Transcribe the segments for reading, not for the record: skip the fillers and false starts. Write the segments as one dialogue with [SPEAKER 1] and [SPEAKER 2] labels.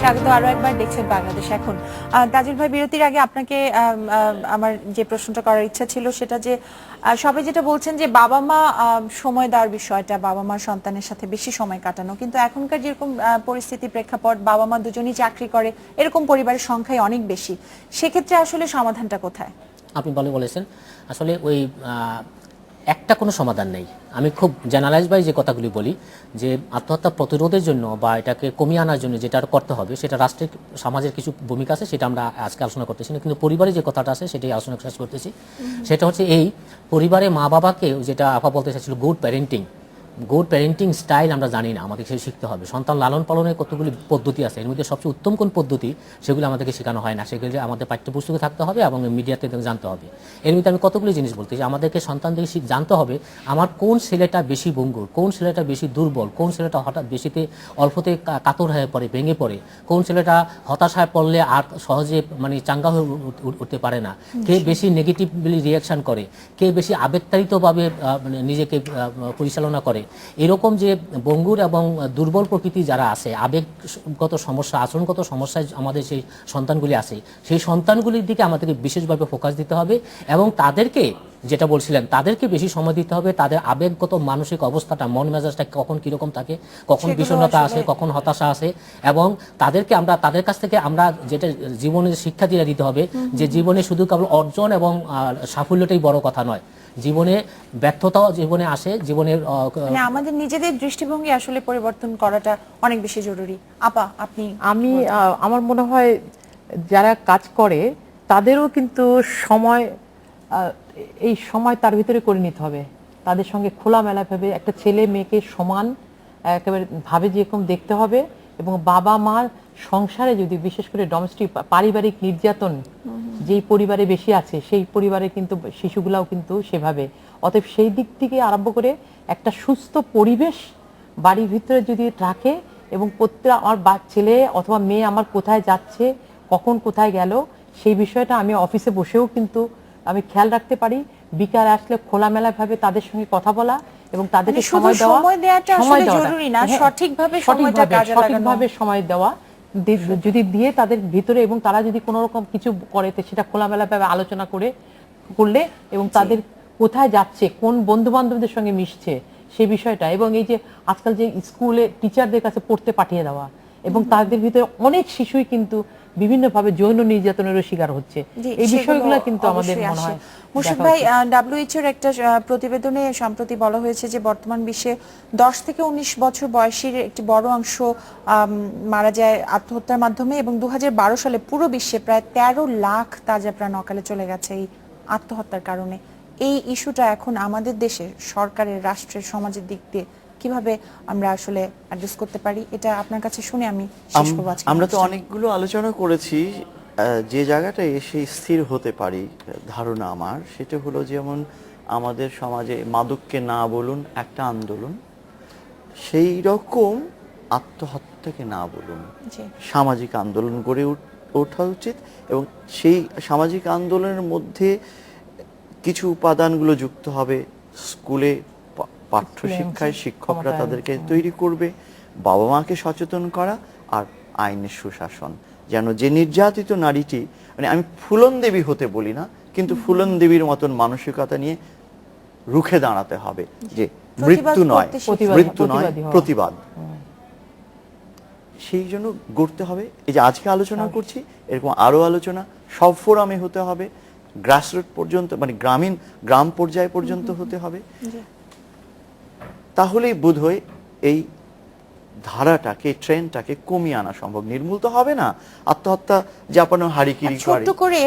[SPEAKER 1] স্বাগত আরো একবার দেখছেন বাংলাদেশ এখন। তাজুল ভাই, বিরতির আগে আপনাকে আমার যে প্রশ্নটা করার ইচ্ছা ছিল সেটা যে সবাই যেটা বলছেন যে বাবা মা সময় দেওয়ার বিষয়টা, বাবা মা সন্তানের সাথে বেশি সময় কাটানো, কিন্তু এখনকার যেরকম পরিস্থিতি প্রেক্ষাপট, বাবা মা দুজনেই চাকরি করে, এরকম পরিবারের সংখ্যাই অনেক বেশি। সেক্ষেত্রে আসলে সমাধানটা কোথায়?
[SPEAKER 2] আপনি বলেছেন আসলে ওই একটা কোনো সমাধান নেই। আমি খুব জেনারেলাইজ বাই যে কথাগুলি বলি যে আত্মহত্যা প্রতিরোধের জন্য বা এটাকে কমিয়ে আনার জন্য যেটা করতে হবে সেটা রাষ্ট্রের সমাজের কিছু ভূমিকা আছে, সেটা আমরা আজকে আলোচনা করতেছি না, কিন্তু পরিবারে যে কথাটা আছে সেটাই আলোচনা শেষ করতেছি। সেটা হচ্ছে এই পরিবারে মা বাবাকে, যেটা আপা বলতে চাইছিল গুড প্যারেন্টিং স্টাইল আমরা জানি না, আমাদেরকে সেটা শিখতে হবে। সন্তান লালন পালনের কতগুলি পদ্ধতি আছে, এর মধ্যে সবচেয়ে উত্তম কোন পদ্ধতি সেগুলো আমাদেরকে শেখানো হয় না, সেগুলি আমাদের পাঠ্যপুস্তকে থাকতে হবে এবং মিডিয়াতে জানতে হবে। এর মধ্যে আমি কতগুলি জিনিস বলতে চাই, আমাদেরকে সন্তানদেরকে জানতে হবে আমার কোন ছেলেটা বেশি ভঙ্গুর, কোন ছেলেটা বেশি দুর্বল, কোন ছেলেটা হঠাৎ বেশিতে অল্পতে কাতর হয়ে পড়ে, ভেঙে পড়ে, কোন ছেলেটা হতাশায় পড়লে আর সহজে মানে চাঙ্গা হয়ে উঠতে পারে না, কে বেশি নেগেটিভলি রিয়াকশন করে, কে বেশি আবেগতাড়িতভাবে নিজেকে পরিচালনা করে। এরকম যে ভঙ্গুর এবং দুর্বল প্রকৃতি যারা আছে, আবেগগত সমস্যা, আচরণগত সমস্যায় আমাদের সেই সন্তানগুলি আছে, সেই সন্তানগুলির দিকে আমাদেরকে বিশেষভাবে ফোকাস দিতে হবে এবং তাদেরকে, যেটা বলছিলেন, তাদেরকে বেশি সময় দিতে হবে। তাদের আবেগগত মানসিক অবস্থাটা, মন মেজাজটা কখন কীরকম থাকে, কখন বিষণ্ণতা আসে, কখন হতাশা আসে, এবং তাদেরকে আমরা তাদের কাছ থেকে আমরা যেটা জীবনের শিক্ষা দিয়ে দিতে হবে যে জীবনে শুধু কেবল অর্জন এবং সাফল্যটাই বড় কথা নয়, জীবনে ব্যর্থতাও জীবনে আসে, জীবনের
[SPEAKER 1] মানে আমাদের নিজেদের দৃষ্টিভঙ্গি আসলে পরিবর্তন করাটা অনেক বেশি জরুরি। আপা,
[SPEAKER 3] আমি আমার মনে হয় যারা কাজ করে তাদেরও কিন্তু সময়, এই সময় তার ভিতরে করে নিতে হবে। তাদের সঙ্গে খোলামেলা ভাবে একটা ছেলে মেয়েকে সমান একেবারে ভাবে যেরকম দেখতে হবে, এবং বাবা মার সংসারে যদি বিশেষ করে ডোমেস্টিক পারিবারিক নির্যাতন যেই পরিবারে বেশি আছে সেই পরিবারে কিন্তু শিশুগুলাও কিন্তু সেভাবে, অতএব সেই দিক থেকে আরম্ভ করে একটা সুস্থ পরিবেশ বাড়ির ভিতরে যদি রাখে, এবং প্রত্যেক আমার ছেলে অথবা মেয়ে আমার কোথায় যাচ্ছে, কখন কোথায় গেল, সেই বিষয়টা আমি অফিসে বসেও কিন্তু আমি খেয়াল রাখতে পারি। বিকাল আসলে খোলামেলা ভাবে তাদের সঙ্গে কথা বলা এবং তাদেরকে সময় দেওয়া,
[SPEAKER 1] সঠিকভাবে
[SPEAKER 3] সময় দেওয়া যদি দিয়ে তাদের ভিতরে, এবং তারা যদি কোনো রকম কিছু করে সেটা খোলামেলা ভাবে আলোচনা করলে, এবং তাদের কোথায় যাচ্ছে, কোন বন্ধু বান্ধবদের সঙ্গে মিশছে সেই বিষয়টা, এবং এই যে আজকাল যে স্কুলে টিচারদের কাছে পড়তে পাঠিয়ে দেওয়া, এবং তাদের ভিতরে অনেক শিশুই কিন্তু বিভিন্নভাবে যৌন নির্যাতনেরও শিকার হচ্ছে। এই বিষয়গুলো কিন্তু আমাদের মনে হয়।
[SPEAKER 1] মুশফিক ভাই, WHO-র একটা প্রতিবেদনে সম্প্রতি বলা হয়েছে যে বর্তমান বিশ্বে 10 থেকে 19 বছর বয়সীর একটি বড় অংশ মারা যায় আত্মহত্যার মাধ্যমে, এবং 2012 সালে পুরো বিশ্বে প্রায় 13 লাখ তাজা প্রাণ অকালে চলে গেছে এই আত্মহত্যার কারণে। এই ইস্যুটা এখন আমাদের দেশে সরকারের, রাষ্ট্রের, সমাজের দিক দিয়ে কিভাবে আমরা আসলে অ্যাড্রেস করতে পারি, এটা আপনার কাছে শুনে আমি শেষ করব আজকে।
[SPEAKER 4] আমরা তো অনেকগুলো আলোচনা করেছি, যে জায়গাটা এসে স্থির হতে পারি ধারণা আমার, সেটা হলো যেমন আমাদের সমাজে মাদককে না বলুন একটা আন্দোলন, সেই রকম আত্মহত্যাকে না বলুন সামাজিক আন্দোলন গড়ে ওঠা উচিত, এবং সেই সামাজিক আন্দোলনের মধ্যে কিছু উপাদানগুলো যুক্ত হবে। স্কুলে পাঠ্যশিক্ষায় শিক্ষকরা তাদেরকে তৈরি করবে, বাবা মাকে সচেতন করা, আর আইনের সুশাসন, যেন যে নির্যাতিত নারীটি, মানে আমি ফুলন দেবী হতে বলি না, কিন্তু ফুলন দেবীর মতন মানসিকতা নিয়ে রুখে দাঁড়াতে হবে যে মৃত্যু নয় প্রতিবাদ, সেই জন্য গড়তে হবে। এই যে আজকে আলোচনা করছি, এরকম আরো আলোচনা সব ফোরামে হতে হবে, গ্রাসরুট পর্যন্ত, মানে গ্রাম পর্যায় পর্যন্ত হতে হবে। তাহলেই বোধহয় এই ধারাটাকে, ট্রেন্ডটাকে কমিয়ে আনা সম্ভব। নির্মূল তো হবে না, আত্মহত্যা জাপানো হারিকিরি করে।
[SPEAKER 1] ছোট্ট করে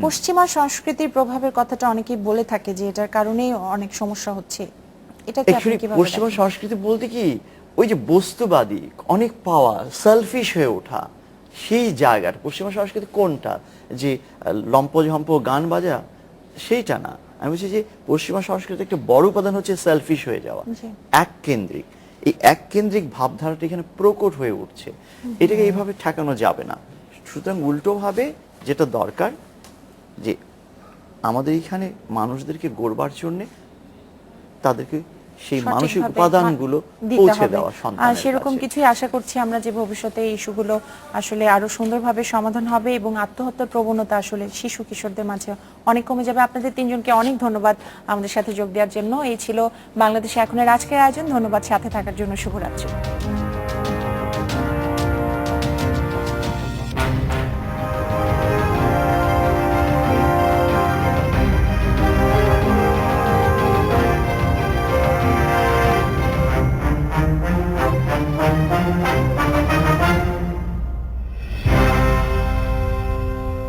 [SPEAKER 1] পশ্চিমা সংস্কৃতির প্রভাবের কথাটা অনেকেই বলে থাকে যে এটার কারণেই অনেক সমস্যা হচ্ছে, এটা কি আপনি কিভাবে?
[SPEAKER 4] পশ্চিমা সংস্কৃতি বলতে কি, ওই যে বস্তুবাদী, অনেক পাওয়া, সেলফিশ হয়ে ওঠা, সেই জায়গাটা পশ্চিমা সংস্কৃতি কোনটা, যে লম্পঝম্প গান বাজা, সেইটা না। আমি বলছি যে পশ্চিমা সংস্কৃতির একটা বড় উপাদান হচ্ছে সেলফিশ হয়ে যাওয়া, এক কেন্দ্রিক। এই এক কেন্দ্রিক ভাবধারাটা এখানে প্রকট হয়ে উঠছে, এটাকে এইভাবে ঠেকানো যাবে না। সুতরাং উল্টো ভাবে যেটা দরকার, যে আমাদের এখানে মানুষদেরকে গড়বার জন্য তাদেরকে সেই মানসিক
[SPEAKER 1] সঠিকভাবে
[SPEAKER 4] উপাদানগুলো
[SPEAKER 1] দিতে
[SPEAKER 4] পৌঁছে
[SPEAKER 1] হবে।
[SPEAKER 4] দেওয়া
[SPEAKER 1] আর
[SPEAKER 4] সন্তানের
[SPEAKER 1] সেরকম
[SPEAKER 4] কাছে।
[SPEAKER 1] কিছুই আশা করছি আমরা, যে ভবিষ্যতে এই ইস্যুগুলো আসলে আরো সুন্দরভাবে সমাধান হবে এবং আত্মহত্যার প্রবণতা আসলে শিশু কিশোরদের মাঝে অনেক কমে যাবে। আপনাদের তিনজনকে অনেক ধন্যবাদ আমাদের সাথে যোগ দেওয়ার জন্য। এই ছিল বাংলাদেশে এখনের আজকের আয়োজন। ধন্যবাদ সাথে থাকার জন্য। শুভরাত্রি।